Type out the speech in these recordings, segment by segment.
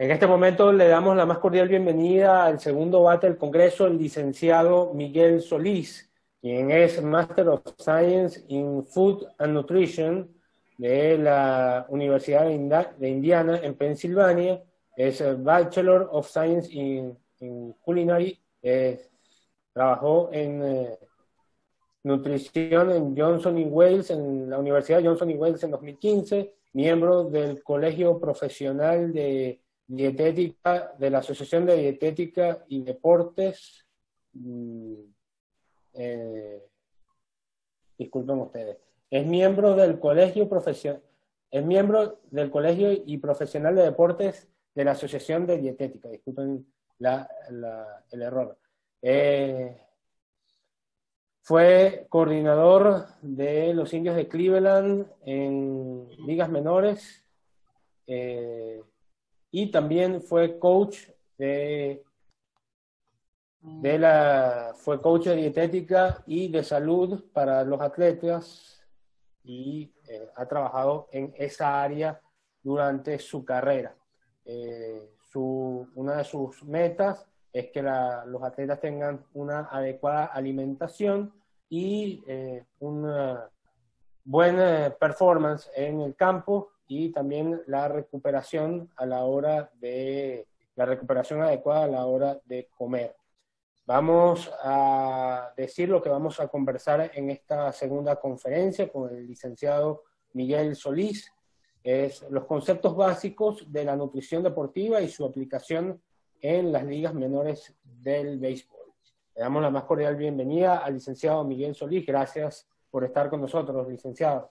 En este momento le damos la más cordial bienvenida al segundo bate del Congreso, el licenciado Miguel Solís, quien es Master of Science in Food and Nutrition de la Universidad de Indiana en Pensilvania, es Bachelor of Science in Culinary, trabajó en nutrición en Johnson y Wales, en la Universidad de Johnson y Wales en 2015, miembro del Colegio Profesional de Dietética de la Asociación de Dietética y Deportes. Disculpen ustedes. Es miembro del es miembro del Colegio y Profesional de Deportes de la Asociación de Dietética. Disculpen el error. Fue coordinador de los Indios de Cleveland en ligas menores y también fue coach fue coach de dietética y de salud para los atletas y ha trabajado en esa área durante su carrera. Una de sus metas es que los atletas tengan una adecuada alimentación y una buena performance en el campo y también la recuperación la recuperación adecuada a la hora de comer. Vamos a decir lo que vamos a conversar en esta segunda conferencia con el licenciado Miguel Solís, es los conceptos básicos de la nutrición deportiva y su aplicación en las ligas menores del béisbol. Le damos la más cordial bienvenida al licenciado Miguel Solís. Gracias por estar con nosotros, licenciado.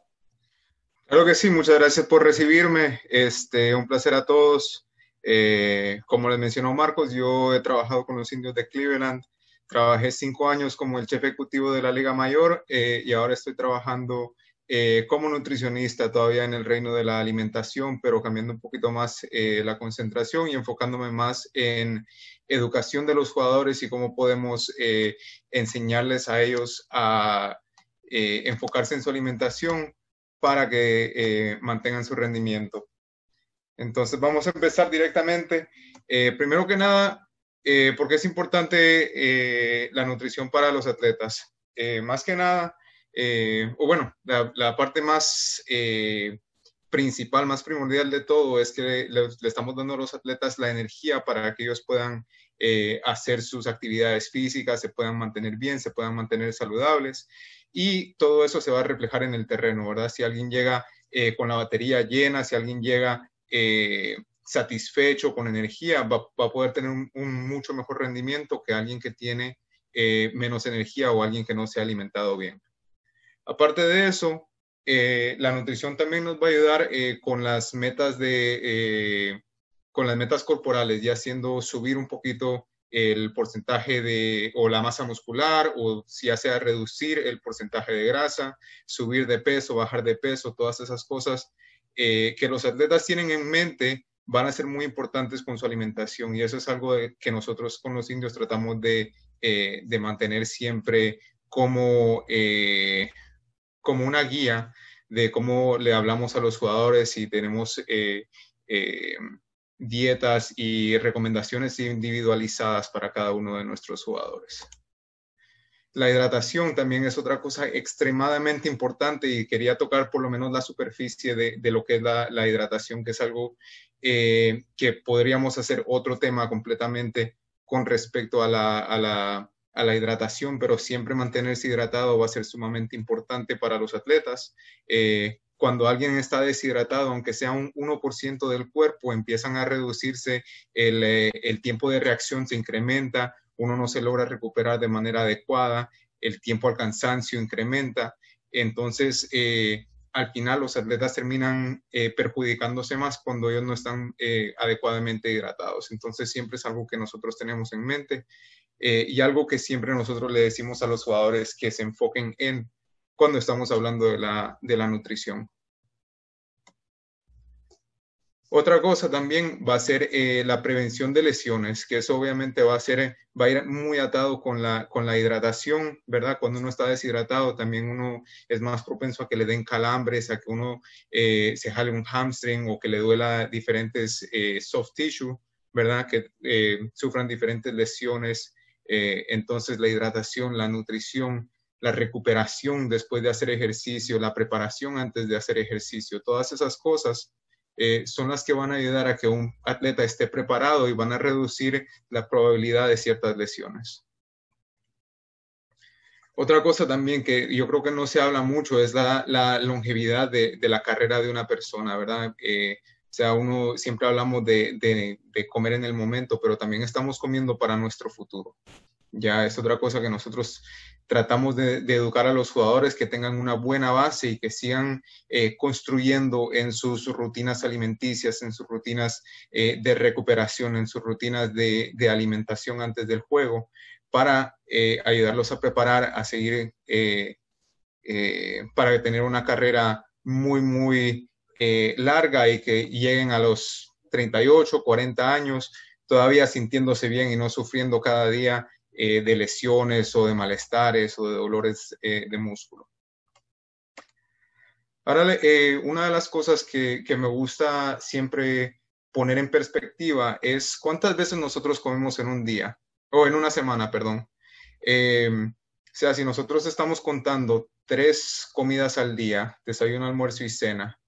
Claro que sí, muchas gracias por recibirme. Un placer a todos. Como les mencionó Marcos, yo he trabajado con los Indios de Cleveland. Trabajé 5 años como el jefe ejecutivo de la Liga Mayor y ahora estoy trabajando como nutricionista todavía en el reino de la alimentación, pero cambiando un poquito más la concentración y enfocándome más en educación de los jugadores y cómo podemos enseñarles a ellos a enfocarse en su alimentación para que mantengan su rendimiento. Entonces vamos a empezar directamente. Primero que nada, ¿por qué es importante la nutrición para los atletas? Más que nada, la parte más principal, más primordial de todo es que le estamos dando a los atletas la energía para que ellos puedan hacer sus actividades físicas, se puedan mantener bien, se puedan mantener saludables y todo eso se va a reflejar en el terreno, ¿verdad? Si alguien llega con la batería llena, si alguien llega satisfecho, con energía, va a poder tener un mucho mejor rendimiento que alguien que tiene menos energía o alguien que no se ha alimentado bien. Aparte de eso, la nutrición también nos va a ayudar con las metas con las metas corporales, ya haciendo subir un poquito el porcentaje o la masa muscular, o ya sea reducir el porcentaje de grasa, subir de peso, bajar de peso, todas esas cosas que los atletas tienen en mente van a ser muy importantes con su alimentación, y eso es algo que nosotros con los indios tratamos de mantener siempre como una guía de cómo le hablamos a los jugadores y tenemos dietas y recomendaciones individualizadas para cada uno de nuestros jugadores. La hidratación también es otra cosa extremadamente importante y quería tocar por lo menos la superficie de lo que es la hidratación, que es algo que podríamos hacer otro tema completamente con respecto a la hidratación, pero siempre mantenerse hidratado va a ser sumamente importante para los atletas. Cuando alguien está deshidratado, aunque sea un 1% del cuerpo, empiezan a reducirse, el tiempo de reacción se incrementa, uno no se logra recuperar de manera adecuada, el tiempo al cansancio incrementa, entonces al final los atletas terminan perjudicándose más cuando ellos no están adecuadamente hidratados. Entonces siempre es algo que nosotros tenemos en mente y algo que siempre nosotros le decimos a los jugadores que se enfoquen en cuando estamos hablando de la nutrición. Otra cosa también va a ser la prevención de lesiones, que eso obviamente va a ir muy atado con la hidratación, ¿verdad? Cuando uno está deshidratado, también uno es más propenso a que le den calambres, a que uno se jale un hamstring o que le duela diferentes soft tissue, ¿verdad? Que sufran diferentes lesiones. Entonces, la hidratación, la nutrición, la recuperación después de hacer ejercicio, la preparación antes de hacer ejercicio, todas esas cosas son las que van a ayudar a que un atleta esté preparado y van a reducir la probabilidad de ciertas lesiones. Otra cosa también que yo creo que no se habla mucho es la longevidad de la carrera de una persona, ¿verdad? O sea, uno siempre hablamos de comer en el momento, pero también estamos comiendo para nuestro futuro. Ya es otra cosa que nosotros tratamos de educar a los jugadores, que tengan una buena base y que sigan construyendo en sus rutinas alimenticias, en sus rutinas de recuperación, en sus rutinas de alimentación antes del juego, para ayudarlos a preparar, a seguir, para tener una carrera muy larga y que lleguen a los 38, 40 años todavía sintiéndose bien y no sufriendo cada día de lesiones o de malestares o de dolores de músculo. Ahora, una de las cosas que me gusta siempre poner en perspectiva es cuántas veces nosotros comemos en un día, o en una semana, perdón. O sea, si nosotros estamos contando 3 comidas al día, desayuno, almuerzo y cena,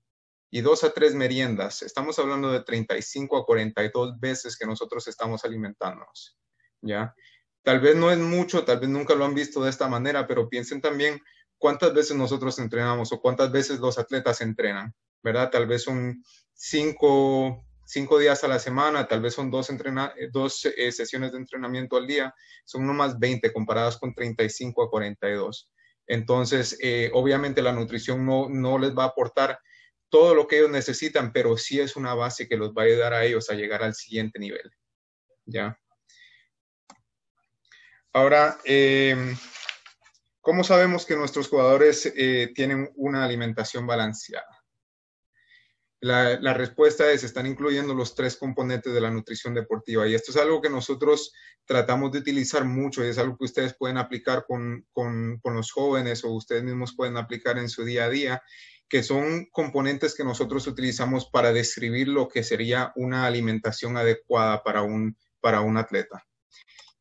y 2 a 3 meriendas, estamos hablando de 35 a 42 veces que nosotros estamos alimentándonos, ¿ya? Tal vez no es mucho, tal vez nunca lo han visto de esta manera, pero piensen también cuántas veces nosotros entrenamos o cuántas veces los atletas entrenan, ¿verdad? Tal vez son 5 días a la semana, tal vez son 2 sesiones de entrenamiento al día, son no más 20 comparadas con 35 a 42. Entonces, obviamente la nutrición no les va a aportar todo lo que ellos necesitan, pero sí es una base que los va a ayudar a ellos a llegar al siguiente nivel, ¿ya? Ahora, ¿cómo sabemos que nuestros jugadores tienen una alimentación balanceada? La respuesta es, están incluyendo los 3 componentes de la nutrición deportiva y esto es algo que nosotros tratamos de utilizar mucho y es algo que ustedes pueden aplicar con los jóvenes o ustedes mismos pueden aplicar en su día a día, que son componentes que nosotros utilizamos para describir lo que sería una alimentación adecuada para un atleta.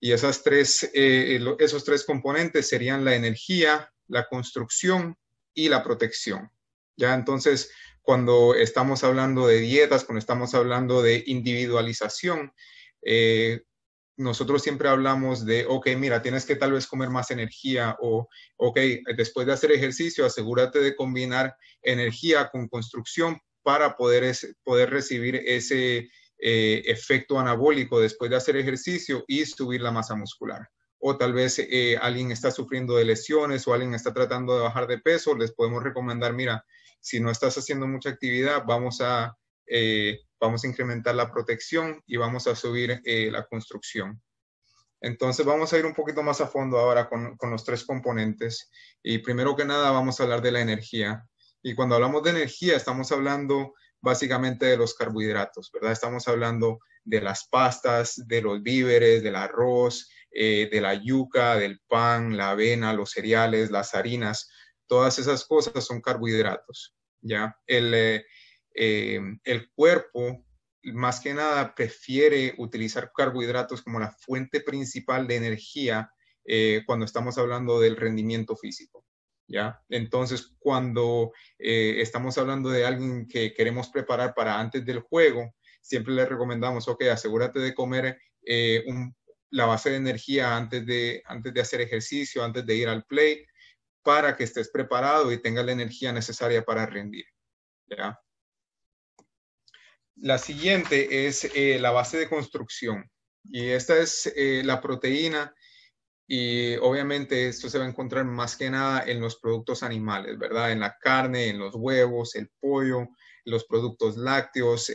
Y esos 3 componentes serían la energía, la construcción y la protección. Ya entonces, cuando estamos hablando de dietas, cuando estamos hablando de individualización, nosotros siempre hablamos de, ok, mira, tienes que tal vez comer más energía o, ok, después de hacer ejercicio, asegúrate de combinar energía con construcción para poder recibir ese efecto anabólico después de hacer ejercicio y subir la masa muscular. O tal vez alguien está sufriendo de lesiones o alguien está tratando de bajar de peso, les podemos recomendar, mira, si no estás haciendo mucha actividad, vamos a incrementar la protección y vamos a subir la construcción. Entonces vamos a ir un poquito más a fondo ahora con los 3 componentes. Y primero que nada vamos a hablar de la energía. Y cuando hablamos de energía estamos hablando básicamente de los carbohidratos, ¿verdad? Estamos hablando de las pastas, de los víveres, del arroz, de la yuca, del pan, la avena, los cereales, las harinas. Todas esas cosas son carbohidratos, ¿ya? El cuerpo más que nada prefiere utilizar carbohidratos como la fuente principal de energía cuando estamos hablando del rendimiento físico, ¿ya? Entonces, cuando estamos hablando de alguien que queremos preparar para antes del juego, siempre le recomendamos, ok, asegúrate de comer la base de energía antes de hacer ejercicio, antes de ir al play, para que estés preparado y tengas la energía necesaria para rendir, ¿ya? La siguiente es la base de construcción y esta es la proteína y obviamente esto se va a encontrar más que nada en los productos animales, ¿verdad? En la carne, en los huevos, el pollo, los productos lácteos,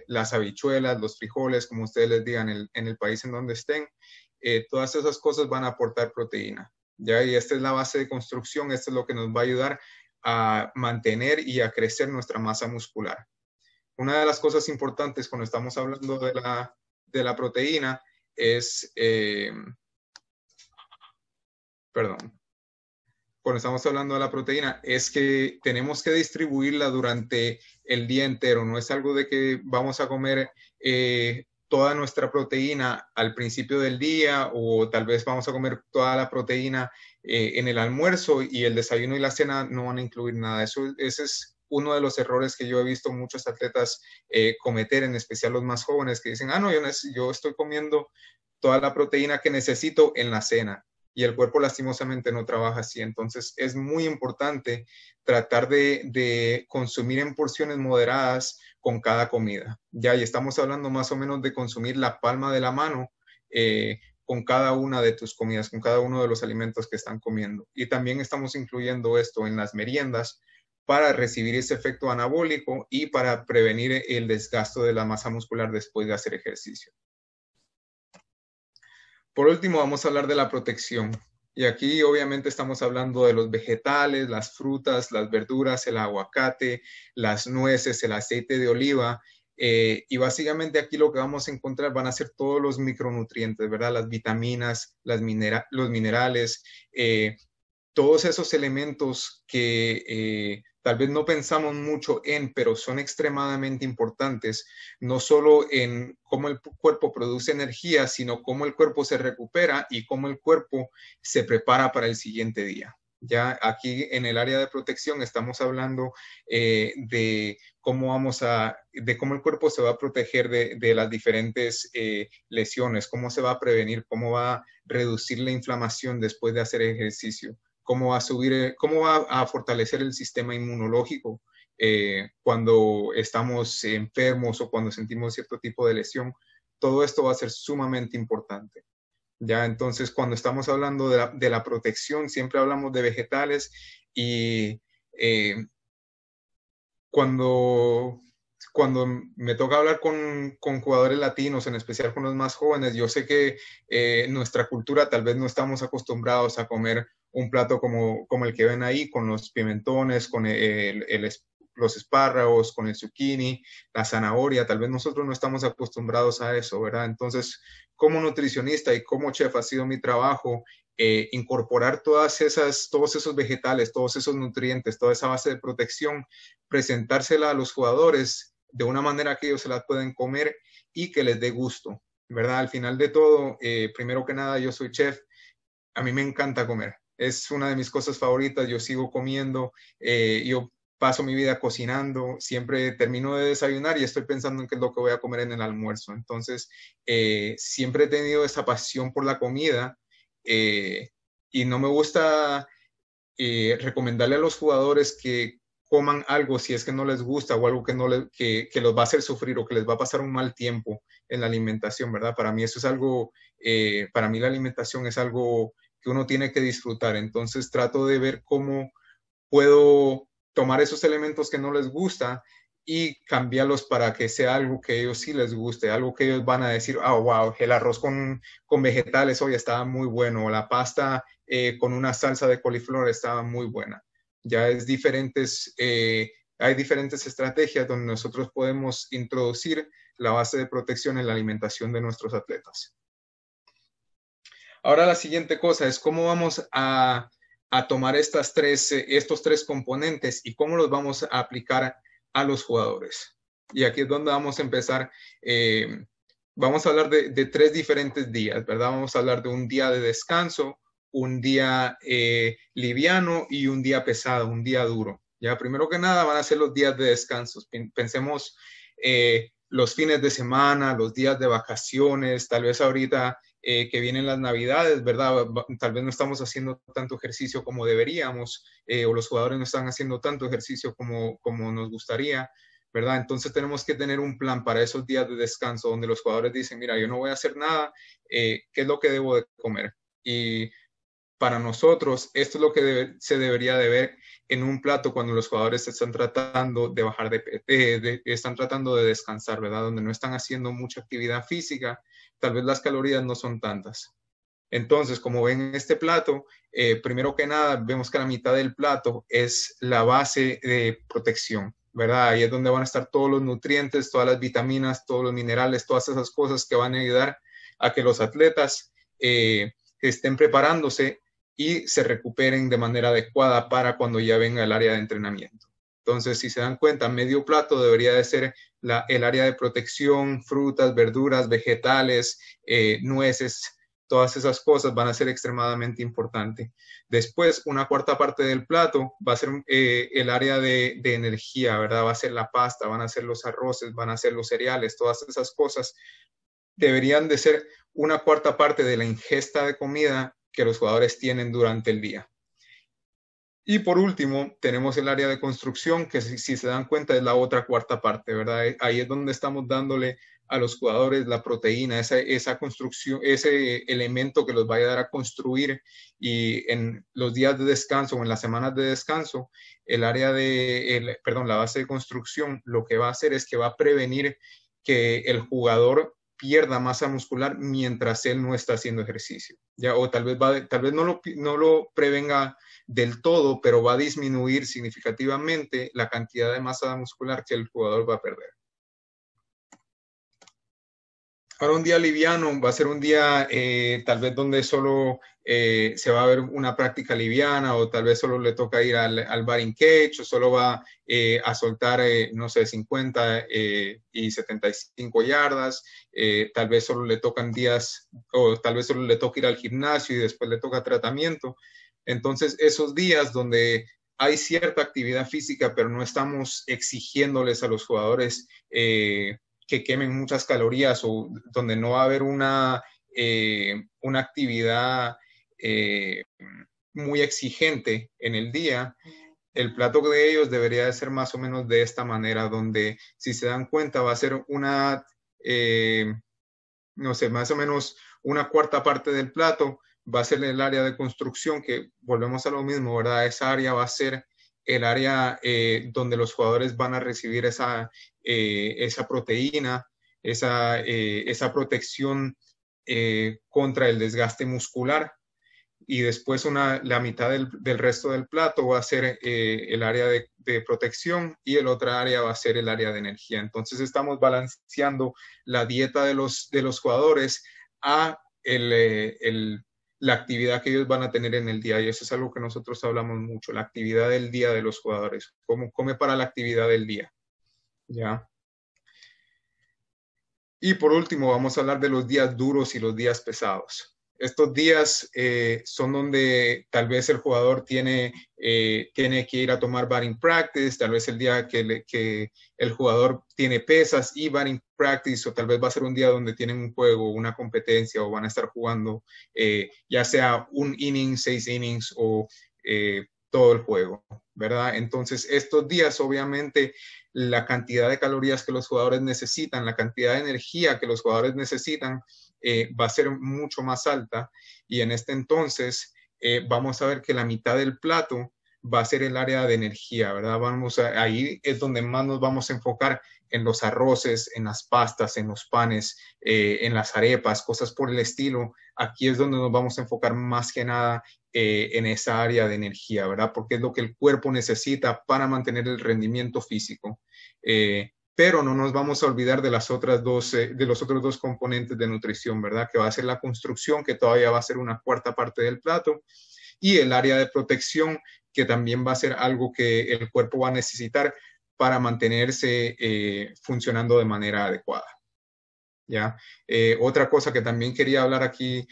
las habichuelas, los frijoles, como ustedes les digan en el país en donde estén. Todas esas cosas van a aportar proteína, ¿ya? Y esta es la base de construcción, esto es lo que nos va a ayudar a mantener y a crecer nuestra masa muscular, Una de las cosas importantes cuando estamos hablando de la proteína es, perdón, cuando estamos hablando de la proteína, es que tenemos que distribuirla durante el día entero. No es algo de que vamos a comer toda nuestra proteína al principio del día, o tal vez vamos a comer toda la proteína en el almuerzo y el desayuno y la cena no van a incluir nada. Ese es uno de los errores que yo he visto muchos atletas cometer, en especial los más jóvenes, que dicen, no, yo estoy comiendo toda la proteína que necesito en la cena. Y el cuerpo lastimosamente no trabaja así. Entonces es muy importante tratar de consumir en porciones moderadas con cada comida. Ya, y estamos hablando más o menos de consumir la palma de la mano con cada una de tus comidas, con cada uno de los alimentos que están comiendo. Y también estamos incluyendo esto en las meriendas para recibir ese efecto anabólico y para prevenir el desgasto de la masa muscular después de hacer ejercicio. Por último, vamos a hablar de la protección. Y aquí obviamente estamos hablando de los vegetales, las frutas, las verduras, el aguacate, las nueces, el aceite de oliva. Y básicamente aquí lo que vamos a encontrar van a ser todos los micronutrientes, ¿verdad? Las vitaminas, los minerales, todos esos elementos que tal vez no pensamos mucho en, pero son extremadamente importantes, no solo en cómo el cuerpo produce energía, sino cómo el cuerpo se recupera y cómo el cuerpo se prepara para el siguiente día. Ya aquí en el área de protección estamos hablando de cómo el cuerpo se va a proteger de las diferentes lesiones, cómo se va a prevenir, cómo va a reducir la inflamación después de hacer ejercicio, cómo va a fortalecer el sistema inmunológico cuando estamos enfermos o cuando sentimos cierto tipo de lesión. Todo esto va a ser sumamente importante. Ya, entonces, cuando estamos hablando de la protección, siempre hablamos de vegetales y cuando me toca hablar con jugadores latinos, en especial con los más jóvenes, yo sé que nuestra cultura tal vez no estamos acostumbrados a comer un plato como el que ven ahí, con los pimentones, con los espárragos, con el zucchini, la zanahoria. Tal vez nosotros no estamos acostumbrados a eso, ¿verdad? Entonces, como nutricionista y como chef ha sido mi trabajo incorporar todos esos vegetales, todos esos nutrientes, toda esa base de protección, presentársela a los jugadores de una manera que ellos se las pueden comer y que les dé gusto, ¿verdad? Al final de todo, primero que nada, yo soy chef, a mí me encanta comer, es una de mis cosas favoritas, yo sigo comiendo, yo paso mi vida cocinando, siempre termino de desayunar y estoy pensando en qué es lo que voy a comer en el almuerzo. Entonces, siempre he tenido esa pasión por la comida y no me gusta recomendarle a los jugadores que coman algo si es que no les gusta o algo que los va a hacer sufrir o que les va a pasar un mal tiempo en la alimentación, ¿verdad? Para mí eso es algo, para mí la alimentación es algo que uno tiene que disfrutar. Entonces trato de ver cómo puedo tomar esos elementos que no les gusta y cambiarlos para que sea algo que a ellos sí les guste, algo que ellos van a decir, wow, el arroz con vegetales hoy estaba muy bueno, o la pasta con una salsa de coliflor estaba muy buena. Ya hay diferentes estrategias donde nosotros podemos introducir la base de protección en la alimentación de nuestros atletas. Ahora la siguiente cosa es cómo vamos a tomar estos tres componentes y cómo los vamos a aplicar a los jugadores. Y aquí es donde vamos a empezar. Vamos a hablar de 3 diferentes días, ¿verdad? Vamos a hablar de un día de descanso, un día liviano y un día pesado, un día duro. Ya, primero que nada van a ser los días de descanso. Pensemos los fines de semana, los días de vacaciones, tal vez ahorita que vienen las navidades, ¿verdad? Tal vez no estamos haciendo tanto ejercicio como deberíamos, o los jugadores no están haciendo tanto ejercicio como nos gustaría, ¿verdad? Entonces tenemos que tener un plan para esos días de descanso donde los jugadores dicen, mira, yo no voy a hacer nada, ¿qué es lo que debo de comer? Y para nosotros, esto es lo que se debería de ver en un plato cuando los jugadores están tratando de bajar están tratando de descansar, ¿verdad? Donde no están haciendo mucha actividad física, tal vez las calorías no son tantas. Entonces, como ven en este plato, primero que nada, vemos que la mitad del plato es la base de protección, ¿verdad? Ahí es donde van a estar todos los nutrientes, todas las vitaminas, todos los minerales, todas esas cosas que van a ayudar a que los atletas estén preparándose y se recuperen de manera adecuada para cuando ya venga el área de entrenamiento. Entonces, si se dan cuenta, medio plato debería de ser el área de protección, frutas, verduras, vegetales, nueces, todas esas cosas van a ser extremadamente importantes. Después, una cuarta parte del plato va a ser el área de energía, ¿verdad? Va a ser la pasta, van a ser los arroces, van a ser los cereales, todas esas cosas deberían de ser una cuarta parte de la ingesta de comida que los jugadores tienen durante el día. Y por último, tenemos el área de construcción, que si se dan cuenta es la otra cuarta parte, ¿verdad? Ahí es donde estamos dándole a los jugadores la proteína, esa construcción, ese elemento que los va a ayudar a construir, y en los días de descanso o en las semanas de descanso, la base de construcción lo que va a hacer es que va a prevenir que el jugador pierda masa muscular mientras él no está haciendo ejercicio, ¿ya? O tal vez no lo prevenga del todo, pero va a disminuir significativamente la cantidad de masa muscular que el jugador va a perder. Ahora, un día liviano va a ser un día tal vez donde solo se va a ver una práctica liviana, o tal vez solo le toca ir al batting cage, o solo va a soltar, no sé, 50 y 75 yardas, tal vez solo le tocan días, o tal vez solo le toca ir al gimnasio y después le toca tratamiento. Entonces, esos días donde hay cierta actividad física, pero no estamos exigiéndoles a los jugadores que quemen muchas calorías, o donde no va a haber una actividad muy exigente en el día, el plato de ellos debería de ser más o menos de esta manera, donde, si se dan cuenta, va a ser no sé, más o menos una cuarta parte del plato va a ser el área de construcción, que volvemos a lo mismo, ¿verdad? Esa área va a ser el área donde los jugadores van a recibir esa proteína, esa protección contra el desgaste muscular. Y después la mitad del resto del plato va a ser el área de protección, y el otro área va a ser el área de energía. Entonces estamos balanceando la dieta de los jugadores a la actividad que ellos van a tener en el día, y eso es algo que nosotros hablamos mucho, la actividad del día de los jugadores, cómo come para la actividad del día, ¿ya? Y por último, vamos a hablar de los días duros y los días pesados. Estos días son donde tal vez el jugador tiene que ir a tomar batting practice, tal vez el día que el jugador tiene pesas y batting practice, o tal vez va a ser un día donde tienen un juego, una competencia, o van a estar jugando ya sea un inning, 6 innings, o todo el juego, ¿verdad? Entonces, estos días, obviamente, la cantidad de calorías que los jugadores necesitan, la cantidad de energía que los jugadores necesitan, va a ser mucho más alta, y en este entonces vamos a ver que la mitad del plato va a ser el área de energía, ¿verdad? Ahí es donde más nos vamos a enfocar, en los arroces, en las pastas, en los panes, en las arepas, cosas por el estilo. Aquí es donde nos vamos a enfocar más que nada en esa área de energía, ¿verdad? Porque es lo que el cuerpo necesita para mantener el rendimiento físico. Pero no nos vamos a olvidar de los otros dos componentes de nutrición, ¿verdad? Que va a ser la construcción, que todavía va a ser una cuarta parte del plato, y el área de protección, que también va a ser algo que el cuerpo va a necesitar para mantenerse funcionando de manera adecuada, ¿ya? Otra cosa que también quería hablar aquí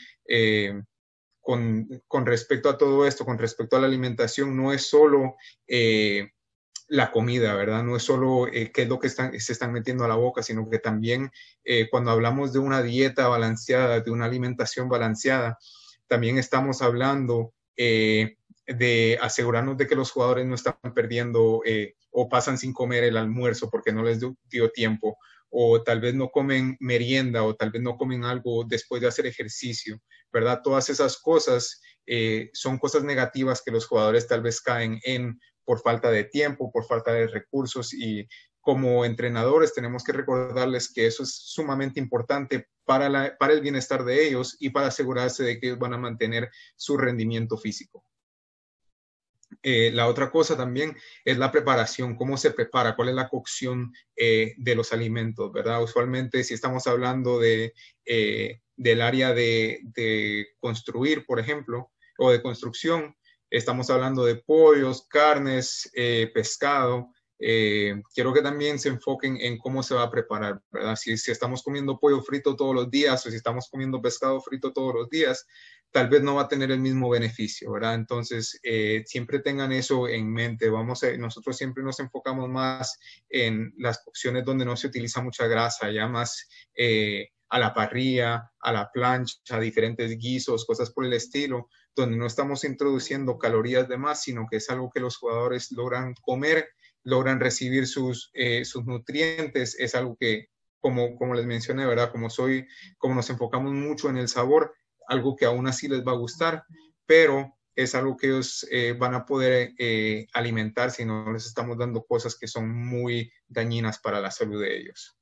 con respecto a todo esto, con respecto a la alimentación, no es solo la comida, ¿verdad? No es solo qué es lo que se están metiendo a la boca, sino que también cuando hablamos de una dieta balanceada, de una alimentación balanceada, también estamos hablando de asegurarnos de que los jugadores no están perdiendo o pasan sin comer el almuerzo porque no les dio tiempo, o tal vez no comen merienda, o tal vez no comen algo después de hacer ejercicio, ¿verdad? Todas esas cosas son cosas negativas que los jugadores tal vez caen en por falta de tiempo, por falta de recursos, y como entrenadores tenemos que recordarles que eso es sumamente importante para el bienestar de ellos y para asegurarse de que ellos van a mantener su rendimiento físico. La otra cosa también es la preparación, cómo se prepara, cuál es la cocción de los alimentos, ¿verdad? Usualmente si estamos hablando del área de construir, por ejemplo, o de construcción, estamos hablando de pollos, carnes, pescado. Quiero que también se enfoquen en cómo se va a preparar, ¿verdad? Si estamos comiendo pollo frito todos los días o si estamos comiendo pescado frito todos los días, tal vez no va a tener el mismo beneficio, ¿verdad? Entonces, siempre tengan eso en mente. Nosotros siempre nos enfocamos más en las opciones donde no se utiliza mucha grasa, ya más a la parrilla, a la plancha, diferentes guisos, cosas por el estilo, donde no estamos introduciendo calorías de más, sino que es algo que los jugadores logran comer, logran recibir sus nutrientes. Es algo que, como les mencioné, ¿verdad? Como nos enfocamos mucho en el sabor, algo que aún así les va a gustar, pero es algo que ellos van a poder alimentar si no les estamos dando cosas que son muy dañinas para la salud de ellos.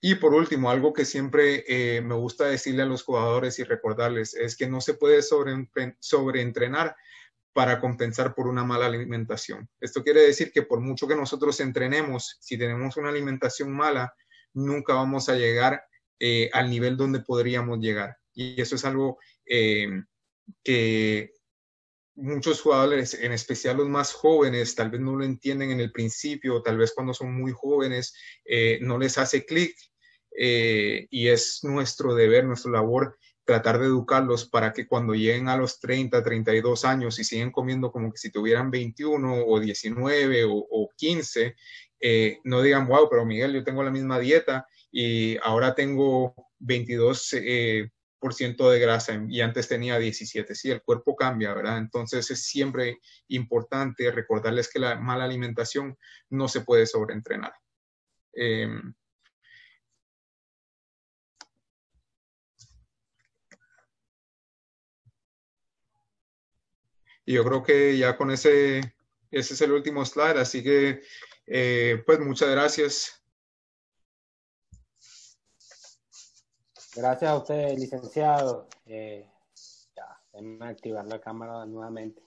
Y por último, algo que siempre me gusta decirle a los jugadores y recordarles es que no se puede sobreentrenar para compensar por una mala alimentación. Esto quiere decir que por mucho que nosotros entrenemos, si tenemos una alimentación mala, nunca vamos a llegar al nivel donde podríamos llegar. Y eso es algo que muchos jugadores, en especial los más jóvenes, tal vez no lo entienden en el principio, tal vez cuando son muy jóvenes no les hace clic, y es nuestro deber, nuestra labor, tratar de educarlos para que cuando lleguen a los 30, 32 años y siguen comiendo como que si tuvieran 21 o 19 o 15, no digan, wow, pero Miguel, yo tengo la misma dieta y ahora tengo 22% de grasa y antes tenía 17. Sí, el cuerpo cambia, ¿verdad? Entonces es siempre importante recordarles que la mala alimentación no se puede sobreentrenar. Y yo creo que ya con ese es el último slide, así que pues muchas gracias. Gracias a usted, licenciado. Déjame activar la cámara nuevamente.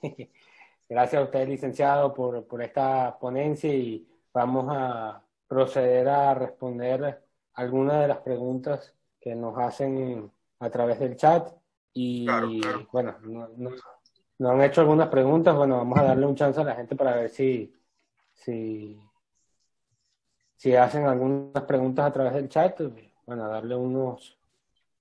Gracias a usted, licenciado, por esta ponencia y vamos a proceder a responder algunas de las preguntas que nos hacen a través del chat. Y Claro. bueno, nos han hecho algunas preguntas. Bueno, vamos a darle un chance a la gente para ver si hacen algunas preguntas a través del chat. Bueno, darle unos...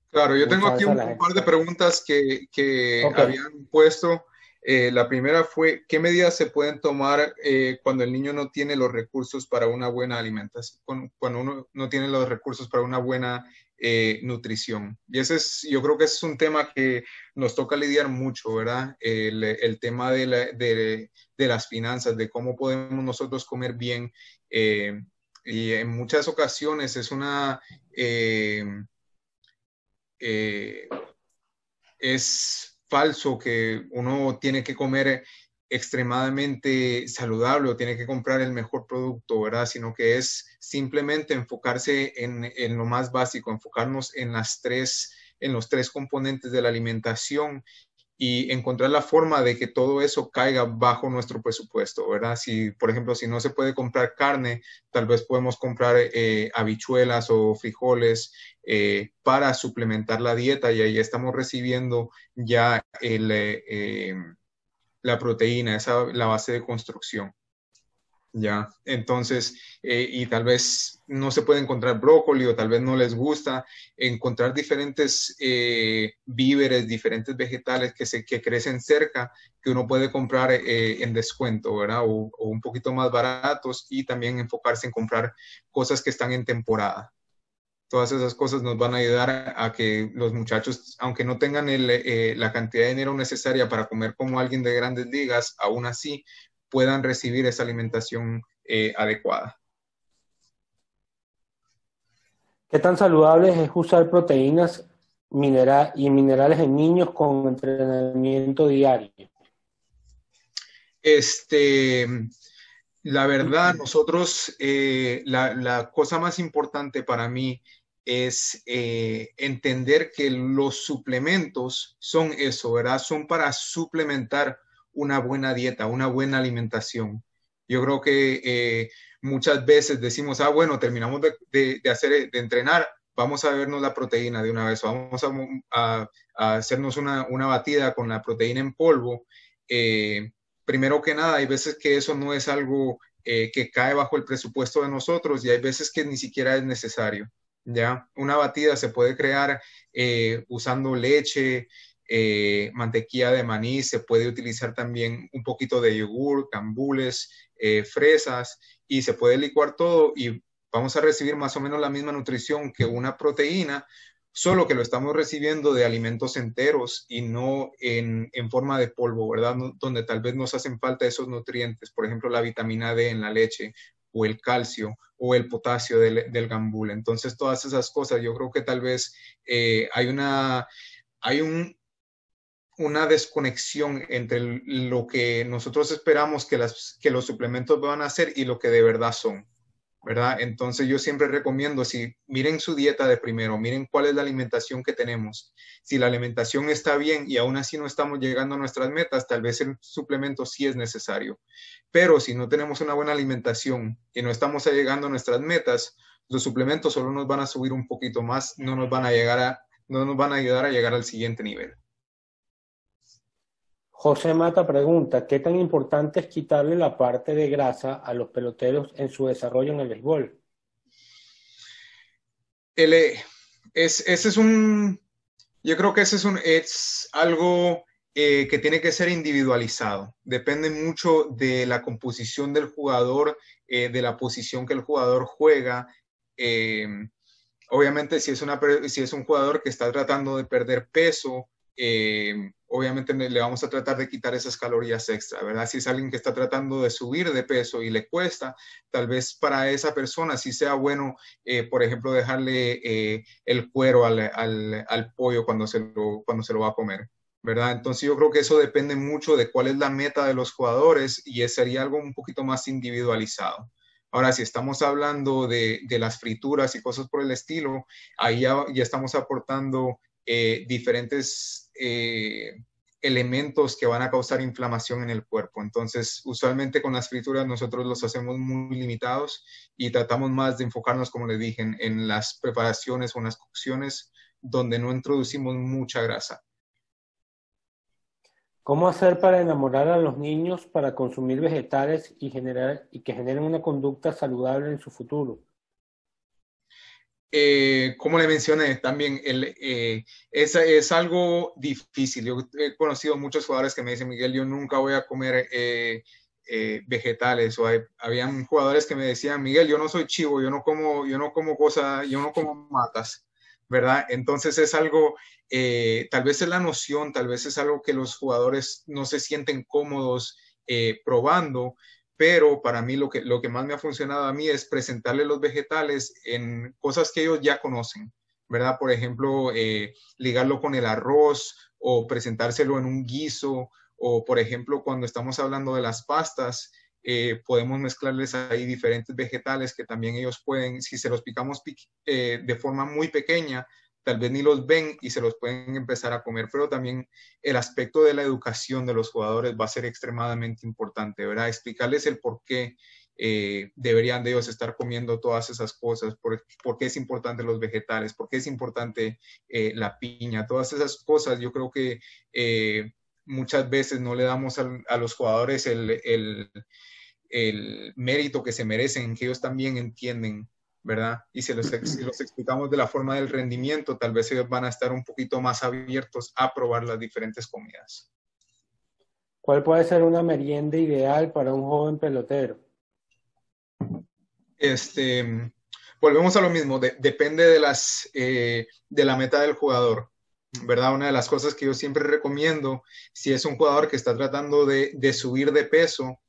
Claro, yo tengo aquí chance a la un gente. par de preguntas que Okay. habían puesto. La primera fue, ¿qué medidas se pueden tomar cuando el niño no tiene los recursos para una buena alimentación, cuando uno no tiene los recursos para una buena nutrición? Y yo creo que ese es un tema que nos toca lidiar mucho, ¿verdad? El tema de las finanzas, de cómo podemos nosotros comer bien. Y en muchas ocasiones es es falso que uno tiene que comer extremadamente saludable o tiene que comprar el mejor producto, ¿verdad? Sino que es simplemente enfocarse en lo más básico, enfocarnos en los tres componentes de la alimentación y encontrar la forma de que todo eso caiga bajo nuestro presupuesto, ¿verdad? Si, por ejemplo, si no se puede comprar carne, tal vez podemos comprar habichuelas o frijoles para suplementar la dieta y ahí estamos recibiendo ya la proteína, la base de construcción. Ya, entonces, y tal vez no se puede encontrar brócoli o tal vez no les gusta encontrar diferentes víveres, diferentes vegetales que crecen cerca, que uno puede comprar en descuento, ¿verdad? O un poquito más baratos y también enfocarse en comprar cosas que están en temporada. Todas esas cosas nos van a ayudar a que los muchachos, aunque no tengan la cantidad de dinero necesaria para comer como alguien de grandes ligas, aún así puedan recibir esa alimentación adecuada. ¿Qué tan saludable es usar proteínas y minerales en niños con entrenamiento diario? La verdad, nosotros, la cosa más importante para mí es entender que los suplementos son eso, ¿verdad? Son para suplementar una buena dieta, una buena alimentación. Yo creo que muchas veces decimos, bueno, terminamos de entrenar, vamos a bebernos la proteína de una vez, vamos a hacernos una batida con la proteína en polvo. Primero que nada, hay veces que eso no es algo que cae bajo el presupuesto de nosotros y hay veces que ni siquiera es necesario. ¿Ya? Una batida se puede crear usando leche, mantequilla de maní, se puede utilizar también un poquito de yogur, cambules, fresas, y se puede licuar todo y vamos a recibir más o menos la misma nutrición que una proteína, solo que lo estamos recibiendo de alimentos enteros y no en forma de polvo, ¿verdad? Donde tal vez nos hacen falta esos nutrientes, por ejemplo, la vitamina D en la leche o el calcio o el potasio del gambul. Entonces, todas esas cosas, yo creo que tal vez hay una desconexión entre lo que nosotros esperamos que los suplementos van a hacer y lo que de verdad son, ¿verdad? Entonces yo siempre recomiendo, si miren su dieta de primero, miren cuál es la alimentación que tenemos. Si la alimentación está bien y aún así no estamos llegando a nuestras metas, tal vez el suplemento sí es necesario. Pero si no tenemos una buena alimentación y no estamos llegando a nuestras metas, los suplementos solo nos van a subir un poquito más, no nos van a ayudar a llegar al siguiente nivel. José Mata pregunta, ¿qué tan importante es quitarle la parte de grasa a los peloteros en su desarrollo en el béisbol? Yo creo que es algo que tiene que ser individualizado. Depende mucho de la composición del jugador, de la posición que el jugador juega. Obviamente, si es un jugador que está tratando de perder peso, obviamente le vamos a tratar de quitar esas calorías extra, ¿verdad? Si es alguien que está tratando de subir de peso y le cuesta, tal vez para esa persona sí sea bueno, por ejemplo, dejarle el cuero al pollo cuando se lo va a comer, ¿verdad? Entonces yo creo que eso depende mucho de cuál es la meta de los jugadores y sería algo un poquito más individualizado. Ahora, si estamos hablando de las frituras y cosas por el estilo, ahí ya estamos aportando diferentes elementos que van a causar inflamación en el cuerpo. Entonces, usualmente con las frituras nosotros los hacemos muy limitados y tratamos más de enfocarnos, como les dije, en las preparaciones o en las cocciones donde no introducimos mucha grasa. ¿Cómo hacer para enamorar a los niños para consumir vegetales y que generen una conducta saludable en su futuro? Como le mencioné, también es algo difícil. Yo he conocido muchos jugadores que me dicen, Miguel, yo nunca voy a comer vegetales. Habían jugadores que me decían, Miguel, yo no soy chivo, yo no como cosas, yo no como matas, ¿verdad? Entonces es algo, tal vez es la noción, tal vez es algo que los jugadores no se sienten cómodos probando, pero para mí lo que más me ha funcionado a mí es presentarle los vegetales en cosas que ellos ya conocen, ¿verdad? Por ejemplo, ligarlo con el arroz o presentárselo en un guiso, o por ejemplo, cuando estamos hablando de las pastas, podemos mezclarles ahí diferentes vegetales que también ellos pueden, si se los picamos de forma muy pequeña, tal vez ni los ven y se los pueden empezar a comer, pero también el aspecto de la educación de los jugadores va a ser extremadamente importante, ¿verdad? Explicarles el por qué deberían de ellos estar comiendo todas esas cosas, por qué es importante los vegetales, por qué es importante la piña, todas esas cosas. Yo creo que muchas veces no le damos a los jugadores el mérito que se merecen, que ellos también entienden, ¿verdad? Y si los explicamos de la forma del rendimiento, tal vez ellos van a estar un poquito más abiertos a probar las diferentes comidas. ¿Cuál puede ser una merienda ideal para un joven pelotero? Volvemos a lo mismo, depende de la meta del jugador, ¿verdad? Una de las cosas que yo siempre recomiendo, si es un jugador que está tratando de subir de peso,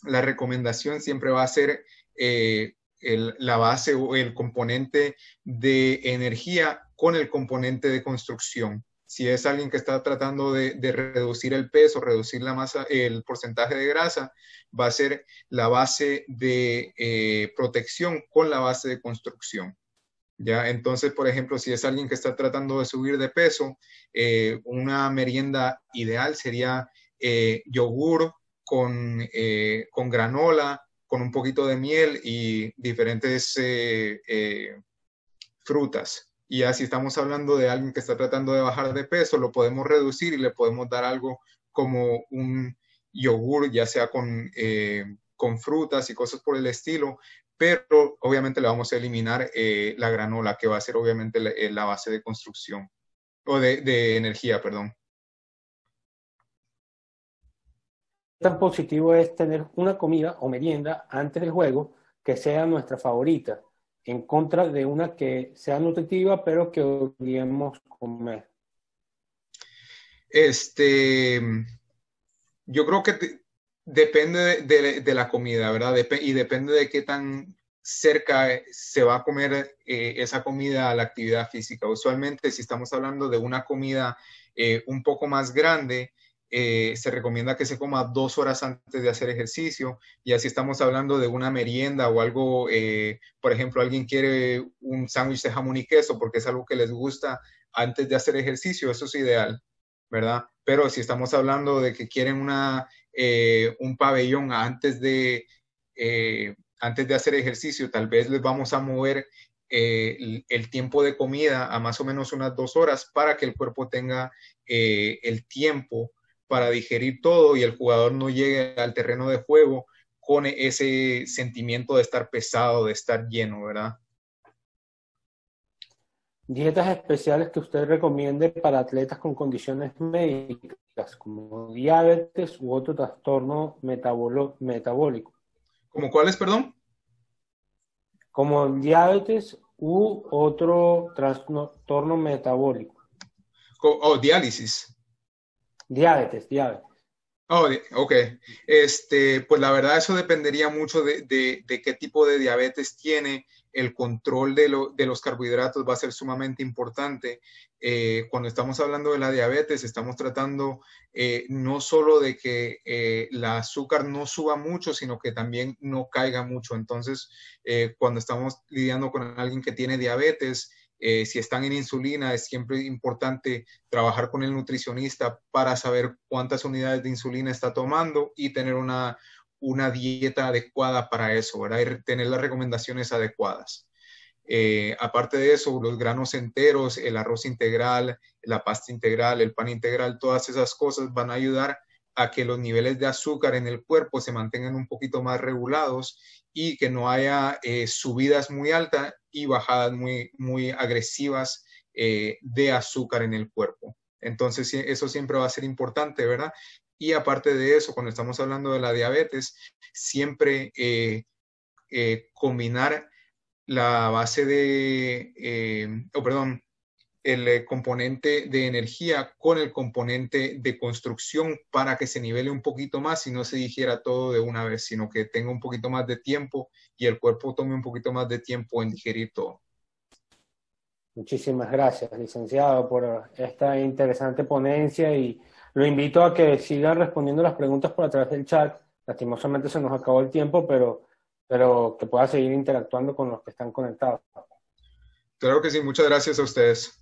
la recomendación siempre va a ser la base o el componente de energía con el componente de construcción. Si es alguien que está tratando de reducir el peso, reducir la masa, el porcentaje de grasa, va a ser la base de protección con la base de construcción. ¿Ya? Entonces, por ejemplo, si es alguien que está tratando de subir de peso, una merienda ideal sería yogur, con granola, con un poquito de miel y diferentes frutas. Y así estamos hablando de alguien que está tratando de bajar de peso, lo podemos reducir y le podemos dar algo como un yogur, ya sea con frutas y cosas por el estilo, pero obviamente le vamos a eliminar la granola, que va a ser obviamente la base de construcción, o de energía, perdón. Tan positivo es tener una comida o merienda antes del juego que sea nuestra favorita, en contra de una que sea nutritiva, pero que odiemos comer. Este, yo creo que depende de la comida, ¿verdad? Y depende de qué tan cerca se va a comer esa comida a la actividad física. Usualmente, si estamos hablando de una comida un poco más grande, se recomienda que se coma 2 horas antes de hacer ejercicio. Y así estamos hablando de una merienda o algo, por ejemplo, alguien quiere un sándwich de jamón y queso porque es algo que les gusta antes de hacer ejercicio, eso es ideal, ¿verdad? Pero si estamos hablando de que quieren un pabellón antes de hacer ejercicio, tal vez les vamos a mover el tiempo de comida a más o menos unas 2 horas para que el cuerpo tenga el tiempo para digerir todo y el jugador no llegue al terreno de juego con ese sentimiento de estar pesado, de estar lleno, ¿verdad? Dietas especiales que usted recomiende para atletas con condiciones médicas, como diabetes u otro trastorno metabólico, ¿Como cuáles, perdón? como diabetes u otro trastorno metabólico. Diálisis. Diabetes. Oh, ok. Pues la verdad eso dependería mucho de qué tipo de diabetes tiene. El control de los carbohidratos va a ser sumamente importante. Cuando estamos hablando de la diabetes, estamos tratando no solo de que el azúcar no suba mucho, sino que también no caiga mucho. Entonces, cuando estamos lidiando con alguien que tiene diabetes, si están en insulina, es siempre importante trabajar con el nutricionista para saber cuántas unidades de insulina está tomando y tener una dieta adecuada para eso, ¿verdad? Y tener las recomendaciones adecuadas. Aparte de eso, los granos enteros, el arroz integral, la pasta integral, el pan integral, todas esas cosas van a ayudar a que los niveles de azúcar en el cuerpo se mantengan un poquito más regulados y que no haya subidas muy altas y bajadas muy agresivas de azúcar en el cuerpo. Entonces, eso siempre va a ser importante, ¿verdad? Y aparte de eso, cuando estamos hablando de la diabetes, siempre combinar la base el componente de energía con el componente de construcción para que se nivele un poquito más y no se digiera todo de una vez, sino que tenga un poquito más de tiempo y el cuerpo tome un poquito más de tiempo en digerir todo. Muchísimas gracias, licenciado, por esta interesante ponencia y lo invito a que siga respondiendo las preguntas por a través del chat. Lastimosamente se nos acabó el tiempo, pero que pueda seguir interactuando con los que están conectados. Claro que sí, muchas gracias a ustedes.